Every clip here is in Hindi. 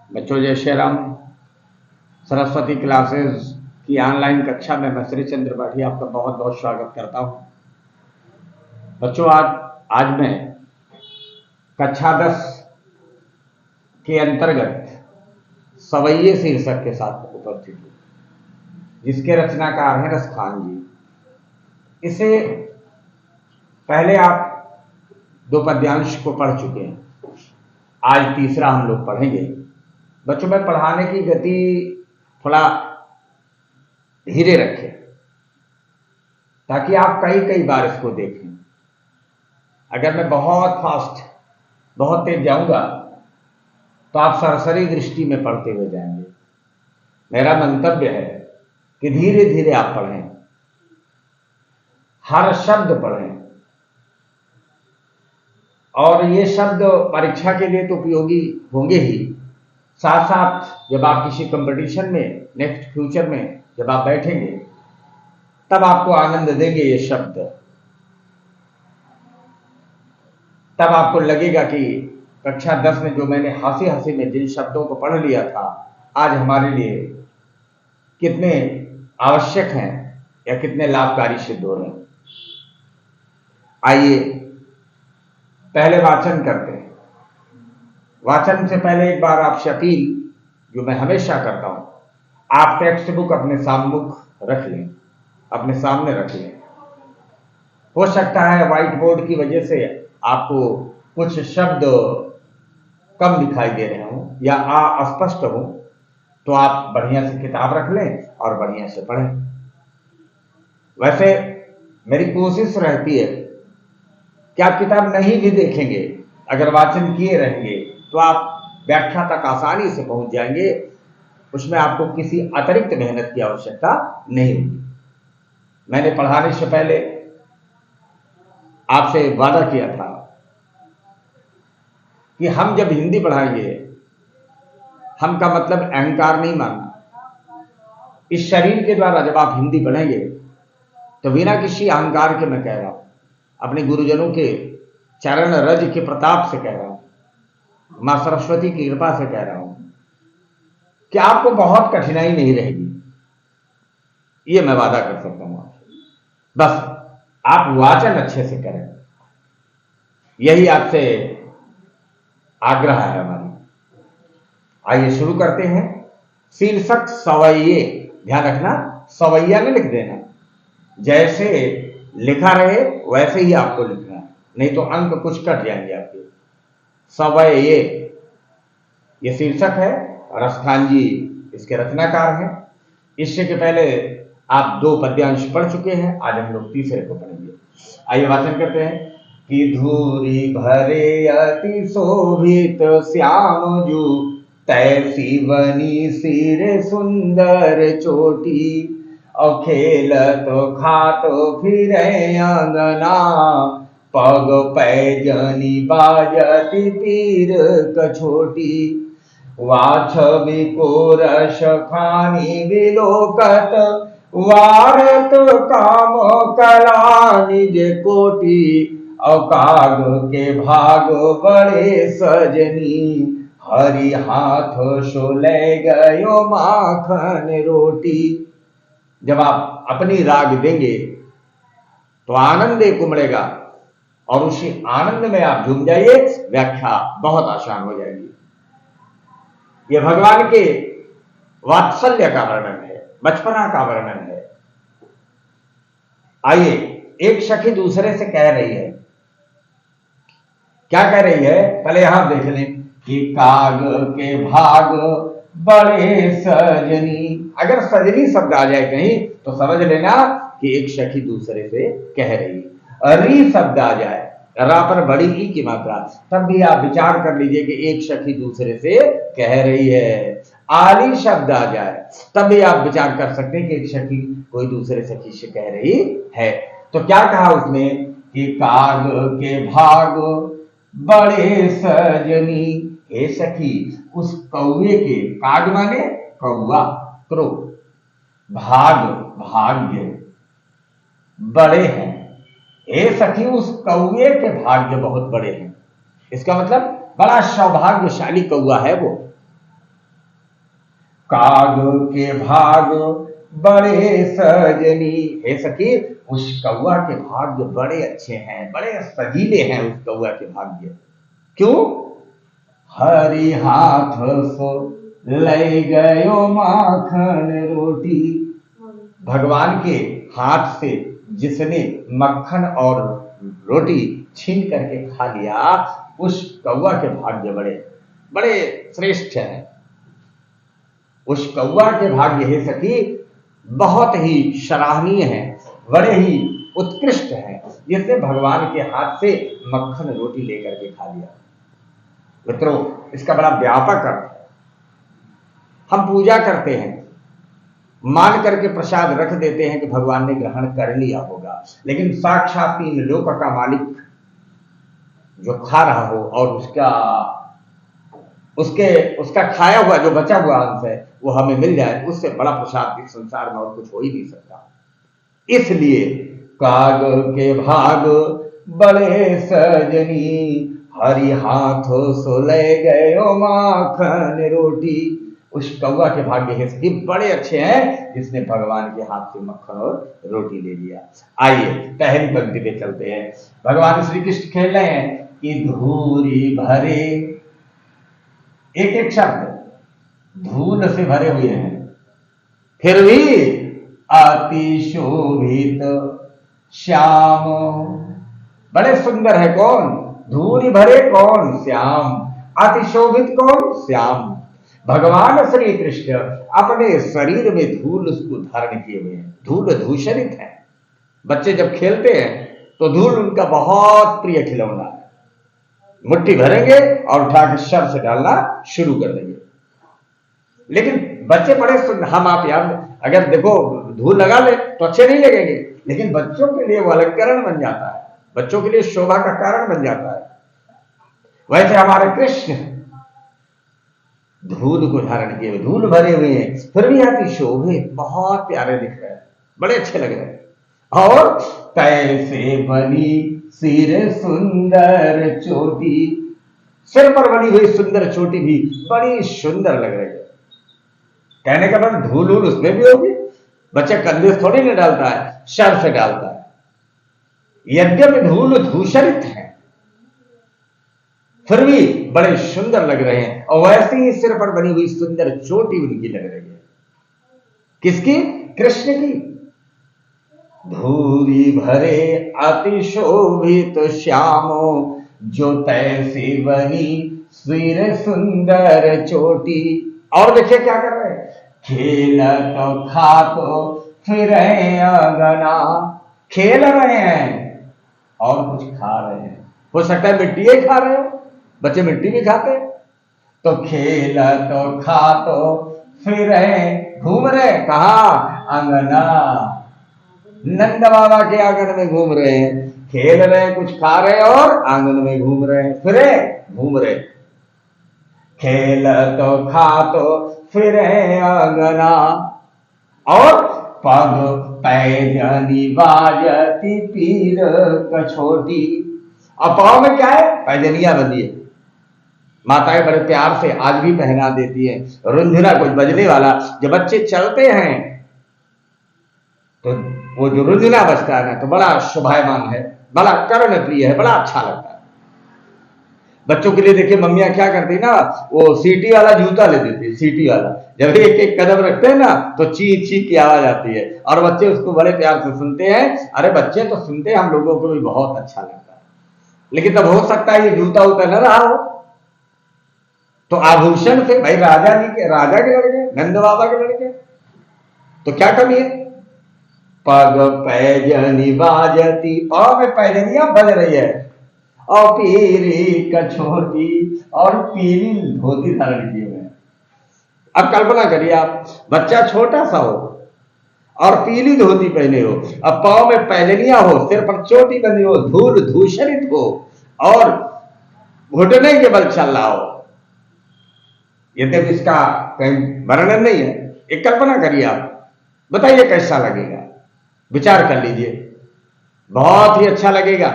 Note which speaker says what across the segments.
Speaker 1: बच्चों, जय श्री राम। सरस्वती क्लासेस की ऑनलाइन कक्षा में मैं श्री चंद्र बाठी आपका बहुत बहुत स्वागत करता हूं। बच्चों, आज मैं कक्षा 10 के अंतर्गत सवैये शीर्षक के साथ उपस्थित हूं, जिसके रचनाकार हैं रसखान जी। इससे पहले आप 2 पद्यांश को पढ़ चुके हैं, आज तीसरा हम लोग पढ़ेंगे। बच्चों, मैं पढ़ाने की गति थोड़ा धीरे रखें ताकि आप कई बार इसको देखें। अगर मैं बहुत फास्ट, बहुत तेज जाऊंगा तो आप सरसरी दृष्टि में पढ़ते हुए जाएंगे। मेरा मंतव्य है कि धीरे धीरे आप पढ़ें, हर शब्द पढ़ें, और ये शब्द परीक्षा के लिए तो उपयोगी होंगे ही, साथ साथ जब आप किसी कंपटीशन में नेक्स्ट फ्यूचर में जब आप बैठेंगे तब आपको आनंद देंगे ये शब्द। तब आपको लगेगा कि कक्षा 10 में जो मैंने हंसी हंसी में जिन शब्दों को पढ़ लिया था, आज हमारे लिए कितने आवश्यक हैं या कितने लाभकारी सिद्ध हो रहे हैं। आइए पहले वाचन करते हैं। वाचन से पहले एक बार आपसे अपील, जो मैं हमेशा करता हूं, आप टेक्स्ट बुक अपने सामने रख लें, अपने सामने रख लें। हो सकता है व्हाइट बोर्ड की वजह से आपको कुछ शब्द कम दिखाई दे रहे हों या अस्पष्ट हो, तो आप बढ़िया से किताब रख लें और बढ़िया से पढ़ें। वैसे मेरी कोशिश रहती है कि आप किताब नहीं भी देखेंगे, अगर वाचन किए रहेंगे तो आप व्याख्या तक आसानी से पहुंच जाएंगे। उसमें आपको किसी अतिरिक्त मेहनत की आवश्यकता नहीं होगी। मैंने पढ़ाने से पहले आपसे वादा किया था कि हम जब हिंदी पढ़ाएंगे, हम का मतलब अहंकार नहीं मानना। इस शरीर के द्वारा जब आप हिंदी पढ़ेंगे तो बिना किसी अहंकार के मैं कह रहा हूं, अपने गुरुजनों के चरण रज के प्रताप से कह रहा हूं, मां सरस्वती की कृपा से कह रहा हूं कि आपको बहुत कठिनाई नहीं रहेगी। ये मैं वादा कर सकता हूं आपसे। बस आप वाचन अच्छे से करें, यही आपसे आग्रह है हमारी। आइए शुरू करते हैं। शीर्षक सवैये। ध्यान रखना, सवैया में लिख देना, जैसे लिखा रहे वैसे ही आपको लिखना है, नहीं तो अंक कुछ कट जाएंगे आपके। सवैये ये शीर्षक है, रसखान जी इसके रचनाकार हैं। इससे के पहले आप 2 पद्यांश पढ़ चुके हैं, आज हम लोग तीसरे को पढ़ेंगे। आइए वाचन करते हैं कि धूरी भरे अति शोभित श्याम जू, तैसी बनी सिर सुंदर चोटी, और खेल तो खातो फिरे अंगना, पग पैजनी बाजती पीर कछोटी, वाछवी को रस खानी विलोकत, वारत काम कला निज कोटि, और काग के भाग बड़े सजनी, हरि हाथ सो ले गयो माखन रोटी। जब आप अपनी राग देंगे तो आनंद एक उमड़ेगा और उसी आनंद में आप झूम जाइए, व्याख्या बहुत आसान हो जाएगी। यह भगवान के वात्सल्य का वर्णन है, बचपना का वर्णन है। आइए, एक सखी दूसरे से कह रही है, क्या कह रही है पहले यहां देख लें कि काग के भाग बड़े सजनी। अगर सजनी शब्द आ जाए कहीं तो समझ लेना कि एक सखी दूसरे से कह रही है। री शब्द आ जाए, रा पर बड़ी ई की मात्रा, तब भी आप विचार कर लीजिए कि एक सखी दूसरे से कह रही है। आली शब्द आ जाए तब भी आप विचार कर सकते हैं कि एक सखी कोई दूसरे सखी से कह रही है। तो क्या कहा उसने कि काग के भाग बड़े सजनी, हे सखी उस कौवे के, काग माने कौवा, क्रो, भाग भाग्य बड़े हैं, हे सखी उस कौवे के भाग्य बहुत बड़े हैं। इसका मतलब बड़ा सौभाग्यशाली कौवा है वो। काग के भाग बड़े सजनी। हे सखी, उस कौआ के भाग्य बड़े अच्छे हैं, बड़े सजीले हैं उस कौआ के भाग्य। क्यों? हरि हाथ सो ले गयो माखन रोटी। भगवान के हाथ से जिसने मक्खन और रोटी छीन करके खा लिया, उस कौआ के भाग्य बड़े बड़े श्रेष्ठ हैं। उस कौआ के भाग्य, हे सखी, बहुत ही सराहनीय है, बड़े ही उत्कृष्ट है, जिसने भगवान के हाथ से मक्खन रोटी लेकर के खा लिया। मित्रों, इसका बड़ा व्यापक अर्थ है। हम पूजा करते हैं, मान करके प्रसाद रख देते हैं कि भगवान ने ग्रहण कर लिया होगा, लेकिन साक्षात तीन लोक का मालिक जो खा रहा हो और उसका खाया हुआ जो बचा हुआ अंश है वो हमें मिल जाए, उससे बड़ा प्रसाद इस संसार में और कुछ हो ही नहीं सकता। इसलिए काग के भाग बड़े सजनी, हरि हाथ सो ले गयो माखन रोटी। उस कौआ के भाग्य है सखी बड़े अच्छे हैं, जिसने भगवान के हाथ से मक्खन और रोटी ले लिया। आइए पहली पंक्ति पे चलते हैं। भगवान श्री कृष्ण खेल रहे हैं कि धूरी भरे, एक एक शब्द धूल से भरे हुए हैं, फिर भी अति शोभित श्याम। बड़े सुंदर है कौन? धूल भरे कौन? श्याम। अति शोभित कौन? श्याम। भगवान श्री कृष्ण अपने शरीर में धूल उसको धारण किए हुए हैं, धूल धूषरित है। बच्चे जब खेलते हैं तो धूल उनका बहुत प्रिय खिलौना है। मुट्ठी भरेंगे और उठा के सर से डालना शुरू कर देंगे। लेकिन बच्चे बड़े सुंदर, हम आप यार अगर देखो धूल लगा ले तो अच्छे नहीं लगेंगे, लेकिन बच्चों के लिए वो अलंकरण बन जाता है, बच्चों के लिए शोभा का कारण बन जाता है। वैसे हमारे कृष्ण धूल को धारण किए, धूल भरे हुए हैं, फिर भी अति शोभित, बहुत प्यारे दिख रहे हैं, बड़े अच्छे लग रहे हैं। और कैसे बनी सिर सुंदर चोटी, सिर पर बनी हुई सुंदर चोटी भी बड़ी सुंदर लग रही है। कहने का मतलब धूल वूल उसमें भी होगी, बच्चा कंधे से थोड़ी नहीं डालता है, सर से डालता है। यद्यपि धूल धूषरित है, फिर भी बड़े सुंदर लग रहे हैं। और वैसे ही सिर पर बनी हुई सुंदर चोटी उनकी लग रही है। किसकी? कृष्ण की। धूरी भरे अति शोभित श्यामो, जो तैसी बनी सिर सुंदर चोटी। और देखिए क्या कर रहे हैं? खेल तो खा तो फिर अंगना, खेल रहे हैं और कुछ खा रहे हैं। हो सकता है मिट्टी ही खा रहे हो, बच्चे मिट्टी भी खाते हैं। तो खेल तो खा तो फिर घूम रहे, कहा? अंगना, नंद बाबा के आंगन में घूम रहे हैं, खेल रहे, कुछ खा रहे और आंगन में घूम रहे हैं, फिर घूम रहे। खेल तो खा तो फिर अंगना, और पग पैजनी बाजती पीर कछोटी। अब पाँव में क्या है? पैजनिया बंधी है। माताएं बड़े प्यार से आज भी पहना देती है। रुंझुना कुछ बजने वाला, जब बच्चे चलते हैं तो वो जो रुंझुना बजता है ना, तो बड़ा शोभायमान है, बड़ा कर्ण प्रिय है, बड़ा अच्छा लगता है। बच्चों के लिए देखिए मम्मियां क्या करती ना, वो सीटी वाला जूता ले देती है, सीटी वाला। जब एक एक कदम रखते हैं ना तो चीख चीख की आवाज आती है, और बच्चे उसको बड़े प्यार से सुनते हैं। अरे बच्चे तो सुनते हैं, हम लोगों को भी बहुत अच्छा लगता है। लेकिन तब हो सकता है ये जूता उतर न रहा हो, तो आभूषण से, भाई राजा के लड़के, नंद बाबा के लड़के, तो क्या कमी है? पग पैजनी बाजती, पाँव में पैजनियां बज रही है, और पीरी कछोटी, और पीली धोती धारण किए हुए। अब कल्पना करिए आप, बच्चा छोटा सा हो और पीली धोती पहने हो, अब पाँव में पैजनियां हो, सिर पर चोटी बनी हो, धूल धूषरित हो, और घुटने के बल चल रहा हो। यद्यपि इसका कहीं वर्णन नहीं है, एक कल्पना करिए आप, बताइए कैसा लगेगा? विचार कर लीजिए। बहुत ही अच्छा लगेगा,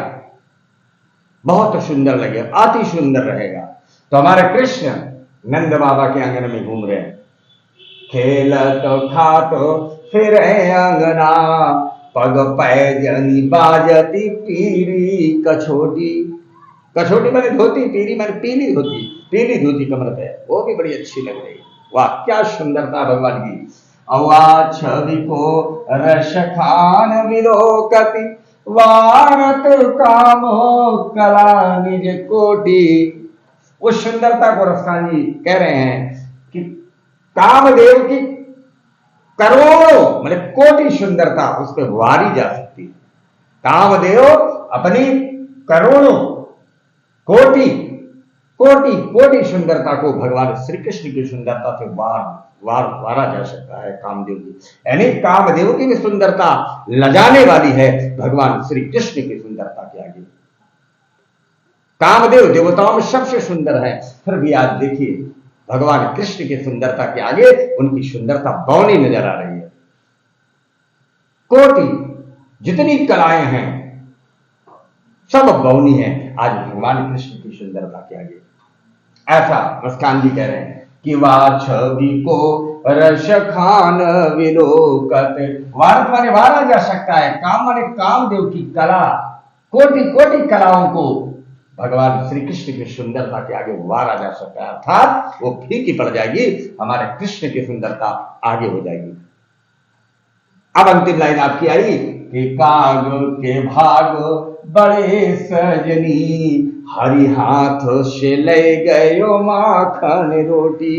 Speaker 1: बहुत सुंदर लगेगा, अति सुंदर रहेगा। तो हमारे कृष्ण नंद बाबा के आंगन में घूम रहे हैं, खेलत खात फिरे अंगना, पग पैजनी बाजती पीरी कछोटी। कछोटी मैंने धोती, पीरी मैंने पीली धोती, पीली धोती कमर पे, वो भी बड़ी अच्छी लग रही। वाह क्या सुंदरता भगवान की। अवा छवि को रस खान विलोकति, वारत कामो कला निज कोटि। वो सुंदरता को रसखान जी कह रहे हैं कि कामदेव की करोड़ों मतलब कोटि सुंदरता उस पर वारी जा सकती है। कामदेव अपनी करोड़ों कोटि कोटि कोटि सुंदरता को भगवान श्री कृष्ण की सुंदरता से वारा जा सकता है कामदेव की। यानी कामदेव की भी सुंदरता लजाने वाली है भगवान श्री कृष्ण की सुंदरता के आगे। कामदेव देवताओं में सबसे सुंदर है, फिर भी आज देखिए भगवान कृष्ण की सुंदरता के आगे उनकी सुंदरता बौनी नजर आ रही है। कोटि जितनी कलाएं हैं सब बौनी है आज भगवान कृष्ण की सुंदरता के आगे। ऐसा मुस्कान जी कह रहे हैं कि वाह छवि को रस खान विलोकत। वारत माने वारा जा सकता है, काम माने कामदेव की कला, कोटि कोटि कलाओं को भगवान श्री कृष्ण की सुंदरता के आगे वारा जा सकता है, अर्थात वो फीकी पड़ जाएगी, हमारे कृष्ण की सुंदरता आगे हो जाएगी। अब अंतिम लाइन आपकी आई कि काग के भाग बड़े सजनी, हरि हाथ से ले गयो माखन रोटी।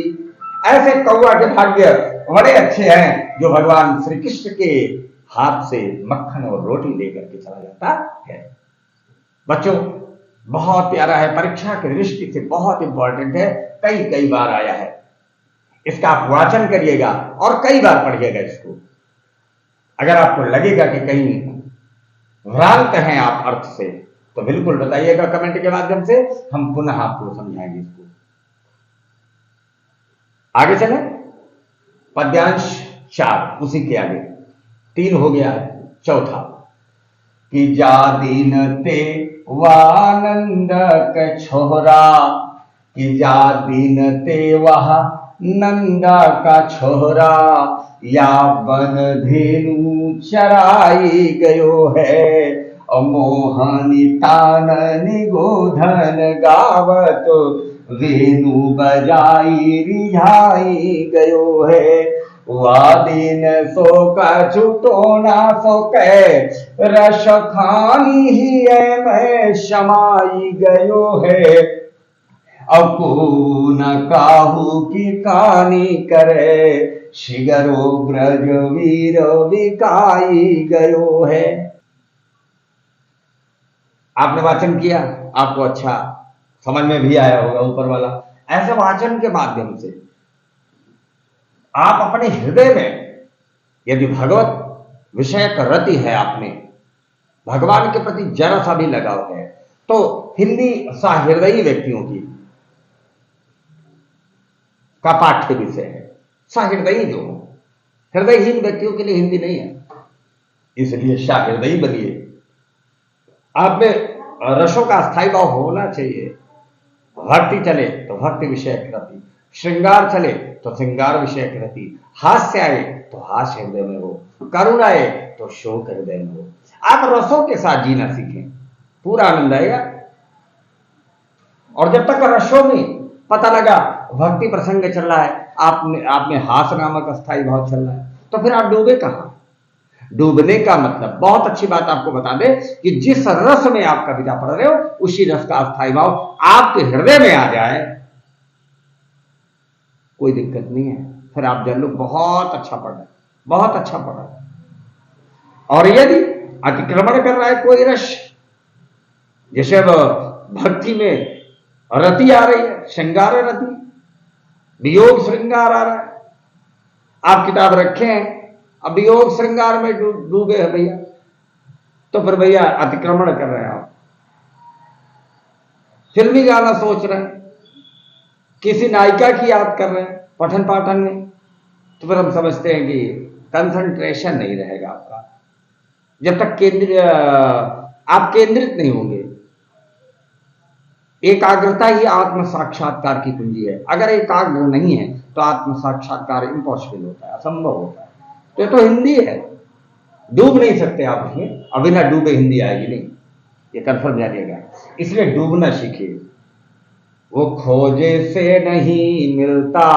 Speaker 1: ऐसे कौआ के भाग्य बड़े अच्छे हैं जो भगवान श्री कृष्ण के हाथ से मक्खन और रोटी लेकर के चला जाता है। बच्चों बहुत प्यारा है, परीक्षा की दृष्टि से बहुत इंपॉर्टेंट है, कई कई बार आया है। इसका आप वाचन करिएगा और कई बार पढ़िएगा इसको। अगर आपको लगेगा कि कहीं भ्रांत हैं आप अर्थ से तो बिल्कुल बताइएगा कमेंट के माध्यम से, हम पुनः आपको समझाएंगे इसको। आगे चले, पद्यांश 4 उसी के आगे 3 हो गया, चौथा कि जा दीन ते वानंद के छोरा, कि जा दीन ते वह नंदा का छोरा, या बन धेनु चराई गयो है, मोहनी ताननि गोधन गावत, वेणु बजाई रिझाई गयो है। वादीन सो कछु टोना सो कै, रस खानी ही मैं समाई गयो है, अब को न काहू की कानी करे, शिगरो ब्रज वीर विकाई गयो है। आपने वाचन किया, आपको अच्छा समझ में भी आया होगा ऊपर वाला। ऐसे वाचन के माध्यम से आप अपने हृदय में यदि भगवत विषय का रति है, आपने भगवान के प्रति जरा सा भी लगाव है, तो हिंदी सहृदयी व्यक्तियों की का पाठ्य विषय है। सहृदयी जो हृदयहीन व्यक्तियों के लिए हिंदी नहीं है, इसलिए सहृदयी बनिए। आप में रसों का स्थायी भाव होना चाहिए। भक्ति चले तो भक्ति विषयक रति, श्रृंगार चले तो श्रृंगार विषयक रति, हास्य आए तो हास्य हृदय में हो, करुणा आए तो शोक हृदय में हो। आप रसों के साथ जीना सीखें, पूरा आनंद आएगा। और जब तक रसों में पता लगा भक्ति प्रसंग चल रहा है, आपने हास नामक अस्थाई भाव चल रहा है, तो फिर आप डूबे कहां? डूबने का मतलब, बहुत अच्छी बात आपको बता दे कि जिस रस में आप कविता पढ़ रहे हो उसी रस का अस्थाई भाव आपके हृदय में आ जाए, कोई दिक्कत नहीं है, फिर आप जान लो बहुत अच्छा पढ़ रहे, बहुत अच्छा पढ़ रहे। और यदि अतिक्रमण कर रहा है कोई रस, जैसे अब भक्ति में रति आ रही है, श्रृंगार रति, वियोग श्रृंगार आ रहा है, आप किताब रखे हैं, अब वियोग श्रृंगार में डूबे हैं भैया, तो फिर भैया अतिक्रमण कर रहे हैं आप। फिल्मी गाना सोच रहे हैं, किसी नायिका की याद कर रहे हैं पठन पाठन में, तो फिर हम समझते हैं कि कंसंट्रेशन नहीं रहेगा आपका, जब तक आप केंद्रित नहीं होंगे। एकाग्रता ही आत्म साक्षात्कार की कुंजी है। अगर एकाग्र नहीं है तो आत्म साक्षात्कार इम्पॉसिबल होता है, असंभव होता है। तो ये तो हिंदी है, डूब नहीं सकते आप उसमें, अभी ना डूबे हिंदी आएगी नहीं, ये कन्फर्म जानिएगा। इसलिए डूबना सीखिए। वो खोजे से नहीं मिलता,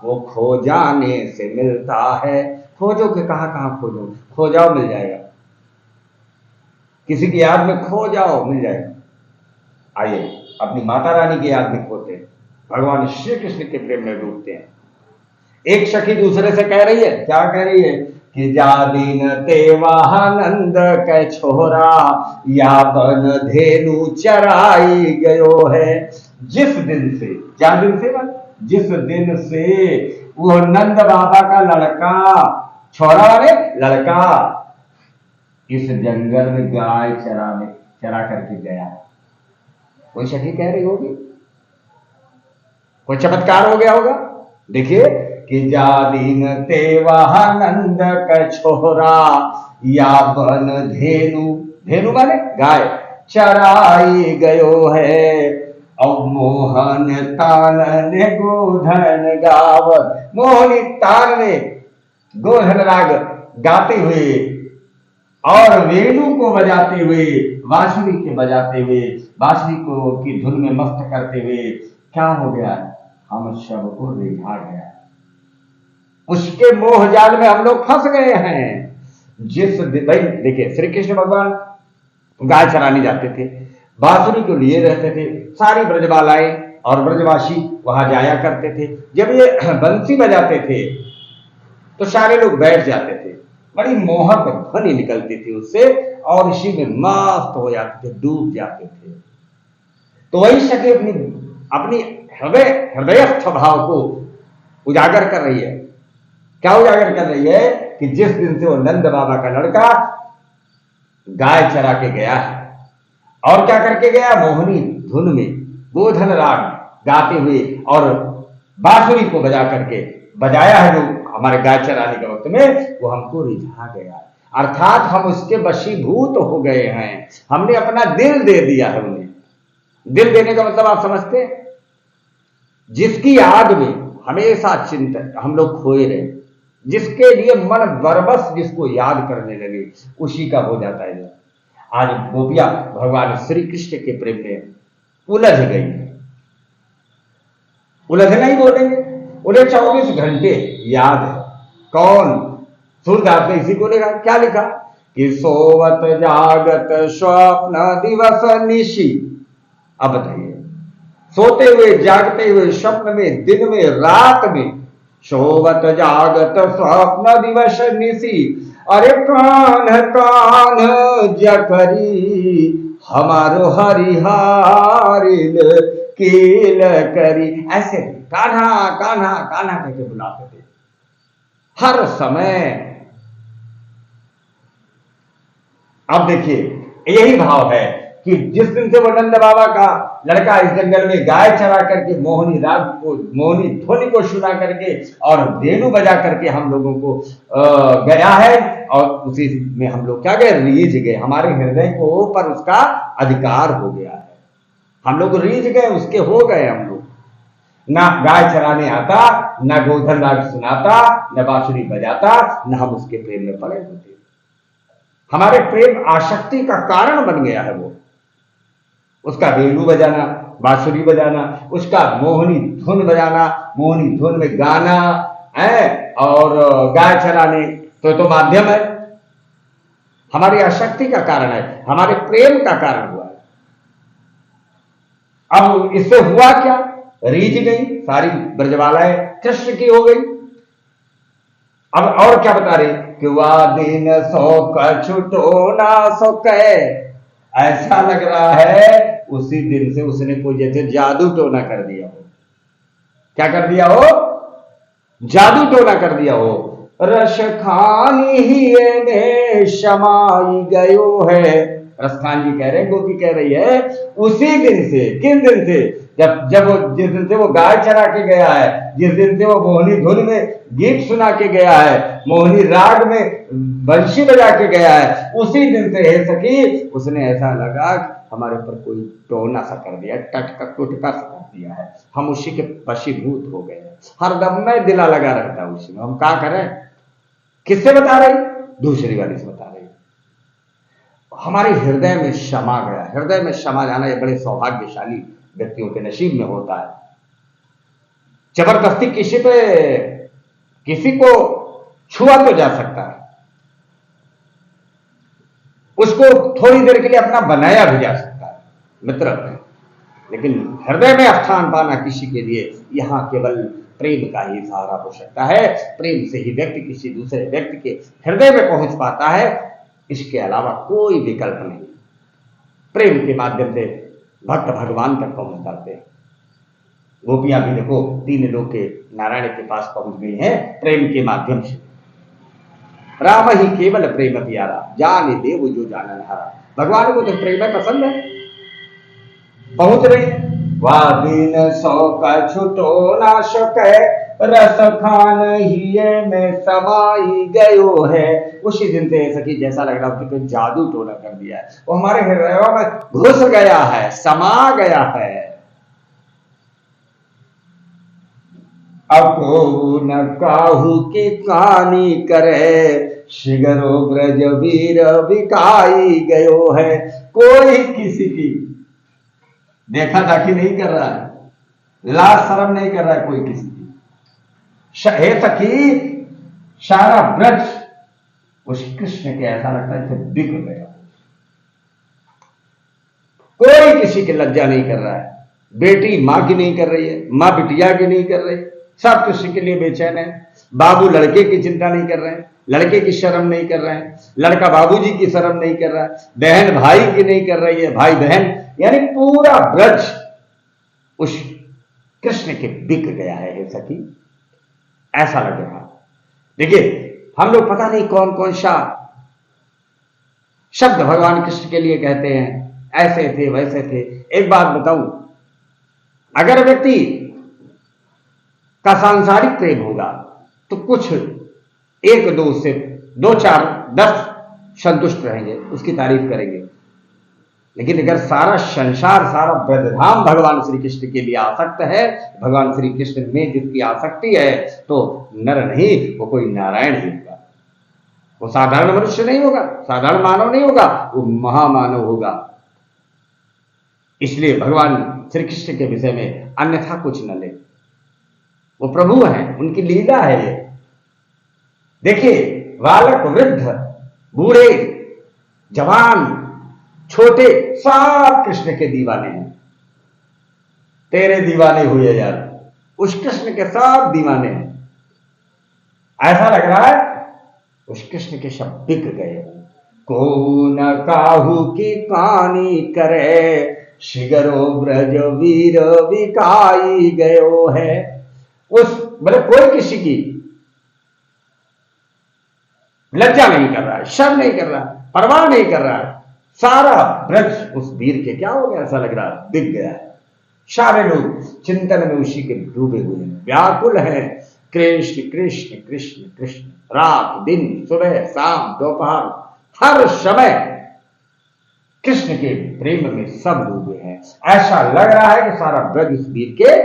Speaker 1: वो खो जाने से मिलता है। खोजो के कहाँ खोजो, खो जाओ मिल जाएगा, किसी की याद में खो जाओ मिल जाएगा। आइए अपनी माता रानी की याद में खोते हैं, भगवान श्री कृष्ण के प्रेम में डूबते हैं। एक सखी दूसरे से कह रही है, क्या कह रही है कि जा दिन तेवानंद कै छोरा, या बन धेनु चराई गयो है। जिस दिन से, क्या दिन से बन, जिस दिन से वो नंद बाबा का लड़का, छोरा वाले लड़का, इस जंगल में गाय चरा करके गया। कोई सखी कह रही होगी, कोई चमत्कार हो गया होगा। देखिए कि जा दिन तेवानंद का छोरा, या बन धेनु, धेनु माने गाय, चराई गयो है। अब मोहन तान ने गोधन गावत, मोहनी तान ने गोधन राग गाते हुए और वेणु को बजाते हुए, बांसुरी के बजाते हुए, बांसुरी को की धुन में मस्त करते हुए क्या हो गया, हम सबको रिझा गया। उसके मोह जाल में हम लोग फंस गए हैं। जिस भाई देखिए, श्री कृष्ण भगवान गाय चराने जाते थे, बांसुरी को लिए रहते थे, सारी ब्रजबालाएं और ब्रजवासी वहां जाया करते थे। जब ये बंसी बजाते थे तो सारे लोग बैठ जाते थे, बड़ी मोहक ध्वनि निकलती थी उससे, और इसी में मस्त हो जाते थे, डूब जाते थे। तो वही सके अपनी हृदयस्थ भाव को उजागर कर रही है। क्या उजागर कर रही है कि जिस दिन से वो नंद बाबा का लड़का गाय चरा के गया है, और क्या करके गया, मोहनी धुन में गोधन राग गाते हुए और बांसुरी को बजा करके बजाया है, जो हमारे गाय चराने के वक्त में, वो हमको रिझा गया। अर्थात हम उसके वशीभूत हो गए हैं, हमने अपना दिल दे दिया है उन्हें। दिल देने का मतलब आप समझते हैं, जिसकी याद में हमेशा चिंतन हम लोग खोए रहे, जिसके लिए मन बरबस जिसको याद करने लगे, उसी का हो जाता है। आज गोपिया भगवान श्री कृष्ण के प्रेम में उलझ गई है। उलझना ही बोलेंगे, उन्हें 24 घंटे याद है। कौन, सूरदास ने इसी को लिखा, क्या लिखा कि सोवत जागत स्वप्न दिवस निशी। अब बताइए, सोते हुए जागते हुए, स्वप्न में, दिन में, रात में, सोवत जागत स्वप्न दिवस निशी। अरे कान कान जकरी हमारो हरिहारिल कील करी, ऐसे कान्हा कान्हा कान्हा करके बुलाते थे हर समय। अब देखिए, यही भाव है कि जिस दिन से वो नंद बाबा का लड़का इस जंगल में गाय चरा करके मोहनी राग को, मोहनी ध्वनि को सुना करके और धेनु बजा करके हम लोगों को गया है, और उसी में हम लोग क्या गए, रीझ गए। हमारे हृदय को पर उसका अधिकार हो गया है, हम लोग रीझ गए, उसके हो गए। हम लोग ना गाय चराने आता, ना गोधन राग सुनाता, न बांसुरी बजाता, न हम उसके प्रेम में पड़े होते। हमारे प्रेम आसक्ति का कारण बन गया है वो, उसका वेणु बजाना, बांसुरी बजाना, उसका मोहनी धुन बजाना, मोहनी धुन में गाना है, और गाय चराने तो माध्यम है, हमारी आसक्ति का कारण है, हमारे प्रेम का कारण हुआ है। अब इससे हुआ क्या, रीझ गई सारी ब्रजबालाएं, कृष्ण की हो गई। अब और क्या बता रहे कि वह दिन सो छुटो ना सो कहे, ऐसा लग रहा है उसी दिन से उसने कोई जैसे जादू टोना कर दिया हो। क्या कर दिया हो, जादू टोना कर दिया हो। रस खानी ही में समाई गयो है, रसखान जी कह रहे हैं, गोपी कह रही है, उसी दिन से, किन दिन से, जब वो, जिस दिन से वो गाय चरा के गया है, जिस दिन से वो मोहनी धुन में गीत सुना के गया है, मोहनी राग में बंशी बजा के गया है, उसी दिन से हे सखी उसने ऐसा लगा हमारे ऊपर कोई टोना सा कर दिया, टटका टुटका सा कर दिया है, हम उसी के वशीभूत हो गए। हरदम में दिला लगा रहता है उसी में। हम क्या करें? किससे बता रही? दूसरी वाली से बता रही। हमारे हृदय में क्षमा गया। हृदय में क्षमा जाना ये बड़े सौभाग्यशाली व्यक्तियों के नसीब में होता है। जबरदस्ती किसी को छुआ तो जा सकता है, उसको थोड़ी देर के लिए अपना बनाया भी जा सकता है मित्र, लेकिन हृदय में स्थान पाना किसी के लिए यहां केवल प्रेम का ही सहारा हो सकता है। प्रेम से ही व्यक्ति किसी दूसरे व्यक्ति के हृदय में पहुंच पाता है, इसके अलावा कोई विकल्प नहीं। प्रेम के माध्यम से भक्त भगवान तक पहुंच पाते हैं। गोपियां भी देखो 3 लोग के नारायण के पास पहुंच गई हैं प्रेम के माध्यम से। राम ही केवल प्रेम प्यारा, जाने देव जो जानन हारा। भगवान को तो प्रेम पसंद है, पहुंच रही है। वादिन सौ कछुतो ना सके, रस खान ही में समाई गयो है। उसी दिन से सखी जैसा लग रहा है कि जादू टोना कर दिया है, वो हमारे हृदयों में घुस गया है, समा गया है। अको न काहू की कहानी करे, शिगरो ब्रज वीर बिकाई गयो है। कोई किसी की देखा दाखी नहीं कर रहा है, लाज शर्म नहीं कर रहा है कोई किसी की। हे सखी, सारा ब्रज उस कृष्ण के ऐसा लगता है बिक गया। कोई किसी की लज्जा नहीं कर रहा है। बेटी मां की नहीं कर रही है, मां बिटिया की नहीं कर रही, सब कृष्ण के लिए बेचैन है। बाबू लड़के की चिंता नहीं कर रहे हैं, लड़के की शर्म नहीं कर रहे हैं, लड़का बाबूजी की शर्म नहीं कर रहा है, बहन भाई की नहीं कर रही है, भाई बहन, यानी पूरा ब्रज उस कृष्ण के बिक गया है सखी, ऐसा लग रहा। देखिए, हम लोग पता नहीं कौन कौन सा शब्द भगवान कृष्ण के लिए कहते हैं, ऐसे थे वैसे थे। एक बात बताऊं, अगर व्यक्ति का सांसारिक प्रेम होगा तो कुछ 1 2 से 2 4 10 संतुष्ट रहेंगे, उसकी तारीफ करेंगे। लेकिन अगर सारा संसार, सारा ब्रजधाम भगवान श्री कृष्ण के लिए आसक्त है, भगवान श्री कृष्ण में जिसकी आसक्ति है, तो नर नहीं, वो कोई नारायण ही होगा। वो साधारण मनुष्य नहीं होगा, साधारण मानव नहीं होगा, वो महामानव होगा। इसलिए भगवान श्री कृष्ण के विषय में अन्यथा कुछ न ले। वो प्रभु हैं, उनकी लीला है ये। देखिए, बालक, वृद्ध, बूढ़े, जवान, छोटे, सब कृष्ण के दीवाने हैं। तेरे दीवाने हुए यार, उस कृष्ण के सब दीवाने हैं। ऐसा लग रहा है उस कृष्ण के शब्द बिक गए। को न काहू की कहानी करे, शिगरो ब्रज वीर बिकाई गयो है। उस मतलब कोई किसी की लज्जा नहीं कर रहा है, शर्म नहीं कर रहा है, परवाह नहीं कर रहा है। सारा ब्रज उस वीर के क्या हो गया, ऐसा लग रहा है बिक गया है। सारे लोग चिंतन में उसी के डूबे हुए हैं, व्याकुल हैं। कृष्ण कृष्ण कृष्ण कृष्ण, रात दिन, सुबह शाम दोपहर, हर समय कृष्ण के प्रेम में सब डूबे हैं। ऐसा लग रहा है कि सारा ब्रज इस वीर के,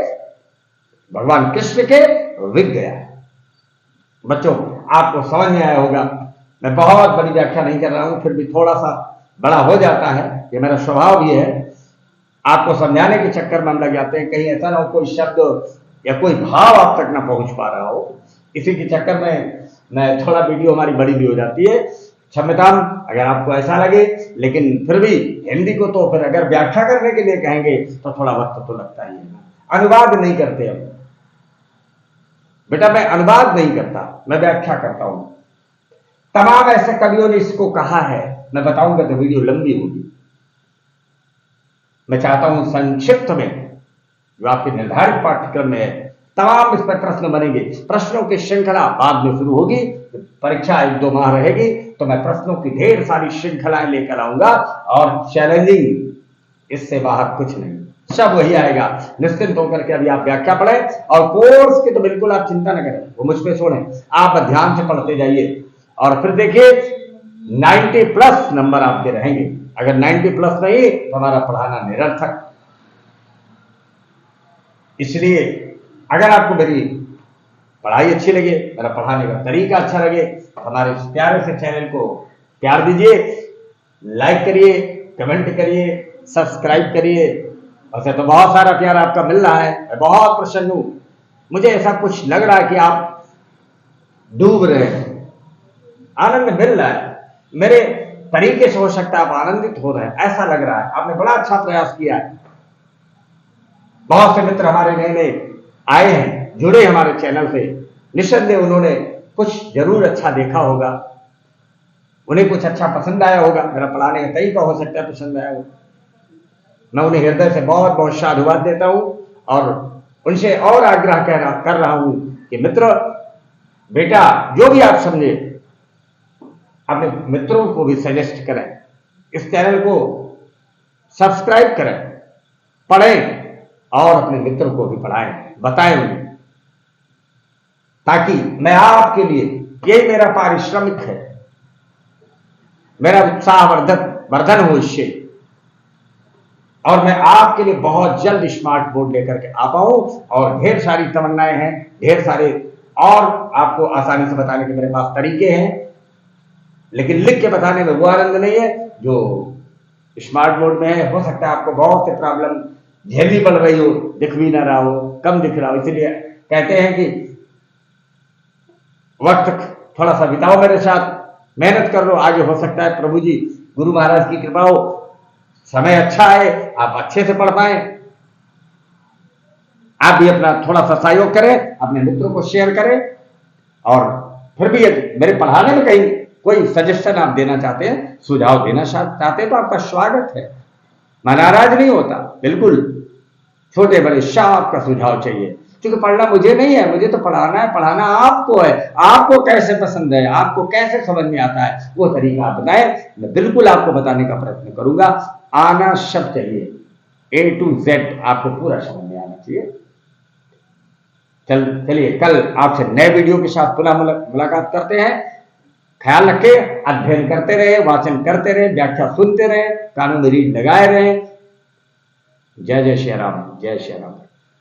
Speaker 1: भगवान कृष्ण के बिक गया है। बच्चों, आपको समझ में आया होगा। मैं बहुत बड़ी व्याख्या नहीं कर रहा हूं, फिर भी थोड़ा सा बड़ा हो जाता है, ये मेरा स्वभाव भी है। आपको समझाने के चक्कर में हम लग जाते हैं, कहीं ऐसा ना हो कोई शब्द या कोई भाव आप तक ना पहुंच पा रहा हो। इसी के चक्कर में मैं थोड़ा वीडियो हमारी बड़ी भी हो जाती है, क्षम्यताम अगर आपको ऐसा लगे। लेकिन फिर भी हिंदी को तो फिर अगर व्याख्या करने के लिए कहेंगे तो थोड़ा वक्त तो लगता ही है। अनुवाद नहीं करते हम बेटा, मैं अनुवाद नहीं करता, मैं व्याख्या करता हूं। तमाम ऐसे कवियों ने इसको कहा है, मैं बताऊंगा तो वीडियो लंबी होगी। मैं चाहता हूं संक्षिप्त में, जो आपके निर्धारित पाठ्यक्रम में है, तमाम इस पर प्रश्न बनेंगे। प्रश्नों की श्रृंखला बाद में शुरू होगी, परीक्षा 1-2 माह रहेगी, तो मैं प्रश्नों की ढेर सारी श्रृंखलाएं लेकर आऊंगा। और चैलेंजिंग इससे बाहर कुछ नहीं, सब वही आएगा। निश्चिंत होकर के अभी आप व्याख्या पढ़ें, और कोर्स की तो बिल्कुल आप चिंता न करें, वो मुझ पर छोड़ें, आप ध्यान से पढ़ते जाइए। और फिर देखिए 90+ नंबर आपके रहेंगे अगर 90+ नहीं तो हमारा पढ़ाना निरर्थक। इसलिए अगर आपको मेरी पढ़ाई अच्छी लगे, मेरा पढ़ाने का तरीका अच्छा लगे, हमारे इस प्यारे से चैनल को प्यार दीजिए, लाइक करिए, कमेंट करिए, सब्सक्राइब करिए। वैसे तो बहुत सारा प्यार आपका मिल रहा है, मैं बहुत प्रसन्न हूं। मुझे ऐसा कुछ लग रहा है कि आप डूब रहे हैं, आनंद मिल रहा है, मेरे तरीके से हो सकता है आप आनंदित हो रहे हैं, ऐसा लग रहा है। आपने बड़ा अच्छा प्रयास किया है। बहुत से मित्र हमारे नए नए आए हैं, जुड़े हमारे चैनल से, निस्संदेह उन्होंने कुछ जरूर अच्छा देखा होगा, उन्हें कुछ अच्छा पसंद आया होगा, मेरा पढ़ाने का तरीका हो सकता है पसंद आया होगा। मैं उन्हें हृदय से बहुत बहुत साधुवाद देता हूं और उनसे और आग्रह कर रहा हूं कि मित्र, बेटा, जो भी आप समझे अपने मित्रों को भी सजेस्ट करें, इस चैनल को सब्सक्राइब करें, पढ़ें और अपने मित्रों को भी पढ़ाएं, बताएं उन्हें, ताकि मैं आपके लिए, यही मेरा पारिश्रमिक है, मेरा उत्साह वर्धन हो इससे, और मैं आपके लिए बहुत जल्द स्मार्ट बोर्ड लेकर के आ पाऊं। और ढेर सारी तमन्नाएं हैं, ढेर सारे और आपको आसानी से बताने के मेरे पास तरीके हैं, लेकिन लिख के बताने में वो आनंद नहीं है जो स्मार्ट बोर्ड में है। हो सकता है आपको बहुत से प्रॉब्लम झेलनी पड़ रही हो, दिख भी ना रहा हो, कम दिख रहा हो, इसलिए कहते हैं कि वक्त थोड़ा सा बिताओ मेरे साथ, मेहनत कर लो, आगे हो सकता है प्रभु जी गुरु महाराज की कृपा हो, समय अच्छा है, आप अच्छे से पढ़ पाए। आप भी अपना थोड़ा सा सहयोग करें, अपने मित्रों को शेयर करें, और फिर भी मेरे पढ़ाने में कहीं कोई सजेशन आप देना चाहते हैं, सुझाव देना चाहते हैं, तो आपका स्वागत है, मैं नाराज नहीं होता, बिल्कुल। छोटे बड़े आपका सुझाव चाहिए, क्योंकि पढ़ना मुझे नहीं है, मुझे तो पढ़ाना है, पढ़ाना आपको है। आपको कैसे पसंद है, आपको कैसे समझ में आता है, वो तरीका आप बताएं, मैं बिल्कुल आपको बताने का प्रयत्न करूंगा। आना सब चाहिए, A to Z आपको पूरा समझ में आना चाहिए। चलिए कल आपसे नए वीडियो के साथ पुनः मुलाकात करते हैं। ख्याल रखें, अध्ययन करते रहे, वाचन करते रहे, व्याख्या सुनते रहे, कानों में रीढ़ लगाए रहे। जय जय श्री राम, जय श्री राम।